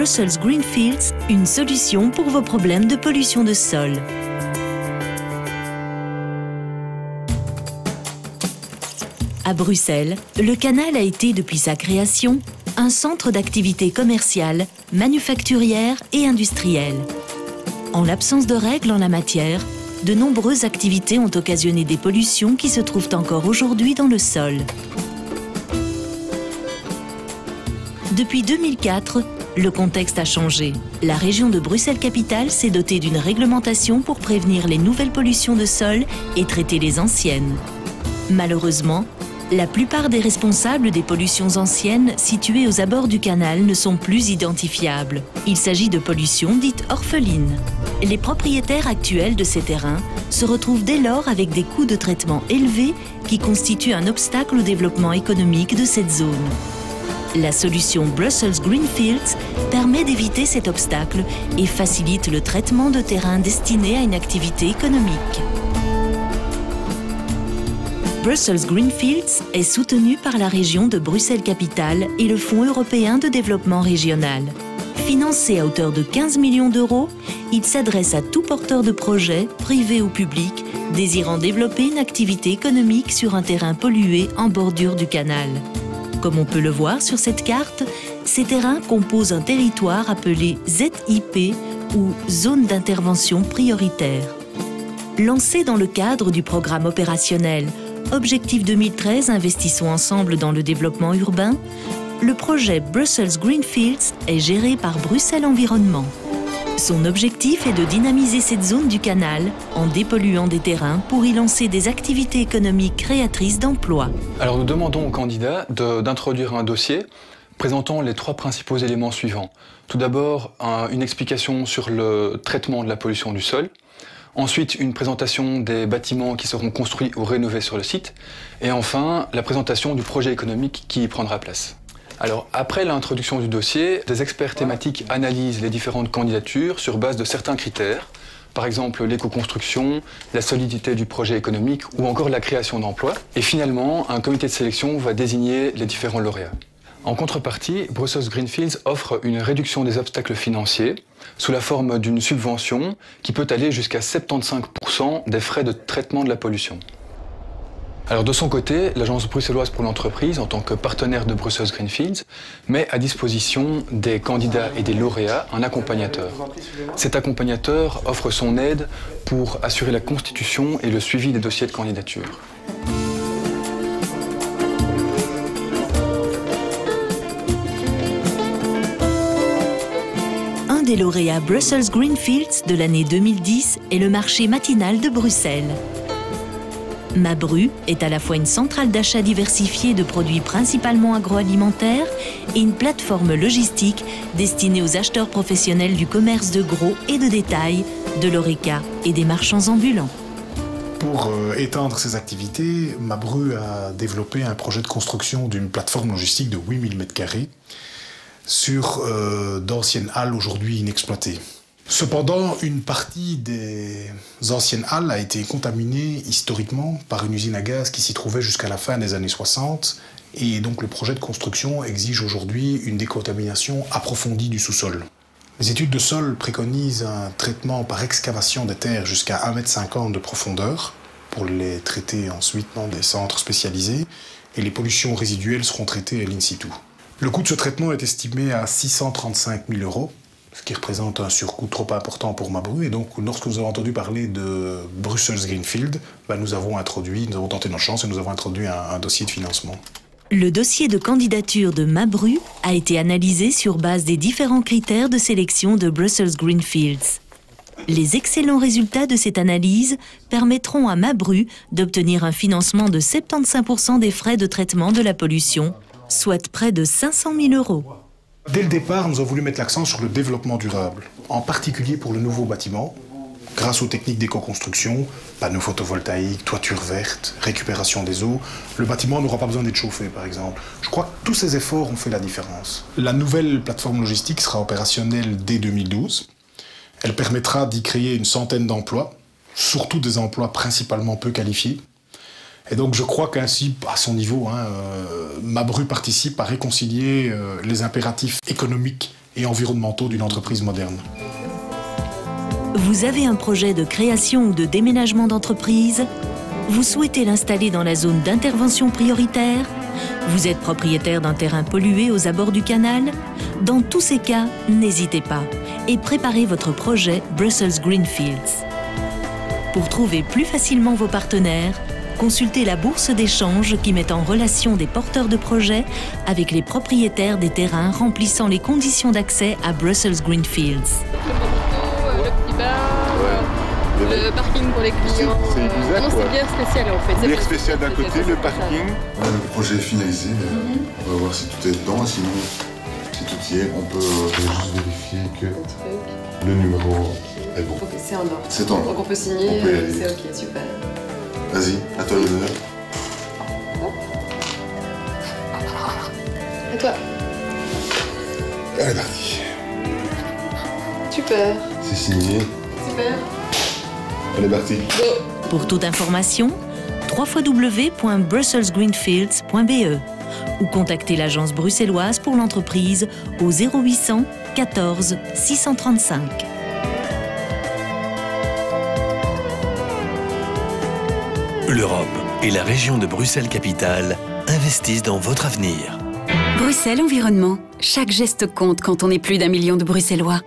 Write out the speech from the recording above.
Brussels Greenfields, une solution pour vos problèmes de pollution de sol. À Bruxelles, le canal a été, depuis sa création, un centre d'activité commerciale, manufacturière et industrielle. En l'absence de règles en la matière, de nombreuses activités ont occasionné des pollutions qui se trouvent encore aujourd'hui dans le sol. Depuis 2004, le contexte a changé. La région de Bruxelles-Capitale s'est dotée d'une réglementation pour prévenir les nouvelles pollutions de sol et traiter les anciennes. Malheureusement, la plupart des responsables des pollutions anciennes situées aux abords du canal ne sont plus identifiables. Il s'agit de pollutions dites orphelines. Les propriétaires actuels de ces terrains se retrouvent dès lors avec des coûts de traitement élevés qui constituent un obstacle au développement économique de cette zone. La solution Brussels Greenfields permet d'éviter cet obstacle et facilite le traitement de terrains destinés à une activité économique. Brussels Greenfields est soutenu par la région de Bruxelles-Capitale et le Fonds européen de développement régional. Financé à hauteur de 15 millions d'euros, il s'adresse à tout porteur de projet, privé ou public, désirant développer une activité économique sur un terrain pollué en bordure du canal. Comme on peut le voir sur cette carte, ces terrains composent un territoire appelé ZIP ou Zone d'intervention prioritaire. Lancé dans le cadre du programme opérationnel Objectif 2013 Investissons ensemble dans le développement urbain, le projet Brussels Greenfields est géré par Bruxelles Environnement. Son objectif est de dynamiser cette zone du canal en dépolluant des terrains pour y lancer des activités économiques créatrices d'emplois. Alors nous demandons aux candidats d'introduire un dossier présentant les trois principaux éléments suivants. Tout d'abord, une explication sur le traitement de la pollution du sol. Ensuite, une présentation des bâtiments qui seront construits ou rénovés sur le site. Et enfin, la présentation du projet économique qui y prendra place. Alors, après l'introduction du dossier, des experts thématiques analysent les différentes candidatures sur base de certains critères, par exemple l'éco-construction, la solidité du projet économique ou encore la création d'emplois. Et finalement, un comité de sélection va désigner les différents lauréats. En contrepartie, Brussels Greenfields offre une réduction des obstacles financiers sous la forme d'une subvention qui peut aller jusqu'à 75% des frais de traitement de la pollution. Alors de son côté, l'Agence bruxelloise pour l'entreprise, en tant que partenaire de Brussels Greenfields, met à disposition des candidats et des lauréats un accompagnateur. Cet accompagnateur offre son aide pour assurer la constitution et le suivi des dossiers de candidature. Un des lauréats Brussels Greenfields de l'année 2010 est le marché matinal de Bruxelles. Mabru est à la fois une centrale d'achat diversifiée de produits principalement agroalimentaires et une plateforme logistique destinée aux acheteurs professionnels du commerce de gros et de détail, de l'horeca et des marchands ambulants. Pour étendre ses activités, Mabru a développé un projet de construction d'une plateforme logistique de 8000 m² sur d'anciennes halles aujourd'hui inexploitées. Cependant, une partie des anciennes halles a été contaminée historiquement par une usine à gaz qui s'y trouvait jusqu'à la fin des années 60 et donc le projet de construction exige aujourd'hui une décontamination approfondie du sous-sol. Les études de sol préconisent un traitement par excavation des terres jusqu'à 1,50 m de profondeur pour les traiter ensuite dans des centres spécialisés et les pollutions résiduelles seront traitées in situ. Le coût de ce traitement est estimé à 635 000 €. Ce qui représente un surcoût trop important pour Mabru. Et donc, lorsque nous avons entendu parler de Brussels Greenfield, nous avons tenté notre chance et nous avons introduit un dossier de financement. Le dossier de candidature de Mabru a été analysé sur base des différents critères de sélection de Brussels Greenfields. Les excellents résultats de cette analyse permettront à Mabru d'obtenir un financement de 75% des frais de traitement de la pollution, soit près de 500 000 €. Dès le départ, nous avons voulu mettre l'accent sur le développement durable, en particulier pour le nouveau bâtiment, grâce aux techniques d'éco-construction, panneaux photovoltaïques, toiture verte, récupération des eaux. Le bâtiment n'aura pas besoin d'être chauffé, par exemple. Je crois que tous ces efforts ont fait la différence. La nouvelle plateforme logistique sera opérationnelle dès 2012. Elle permettra d'y créer une centaine d'emplois, surtout des emplois principalement peu qualifiés. Et donc je crois qu'ainsi, à son niveau, Mabru participe à réconcilier les impératifs économiques et environnementaux d'une entreprise moderne. Vous avez un projet de création ou de déménagement d'entreprise? Vous souhaitez l'installer dans la zone d'intervention prioritaire? Vous êtes propriétaire d'un terrain pollué aux abords du canal? Dans tous ces cas, n'hésitez pas et préparez votre projet Brussels Greenfields. Pour trouver plus facilement vos partenaires, consultez la bourse d'échange qui met en relation des porteurs de projets avec les propriétaires des terrains remplissant les conditions d'accès à Brussels Greenfields. Le parking pour les clients. C'est Ibiza, non, c'est bière spéciale en fait. Bière spéciale d'un côté, le parking. Le projet est finalisé. On va voir si tout est dedans. Sinon, si tout y est, on peut juste vérifier que le numéro est bon. Ok, c'est en ordre. C'est en ordre. Donc on peut signer, c'est ok, super. Vas-y, à toi l'honneur. Et toi? Allez, parti. Super. C'est signé. Super. On est parti. Pour toute information, www.brusselsgreenfields.be ou contactez l'agence bruxelloise pour l'entreprise au 0800 14 635. L'Europe et la région de Bruxelles-Capitale investissent dans votre avenir. Bruxelles Environnement. Chaque geste compte quand on est plus d'1 million de Bruxellois.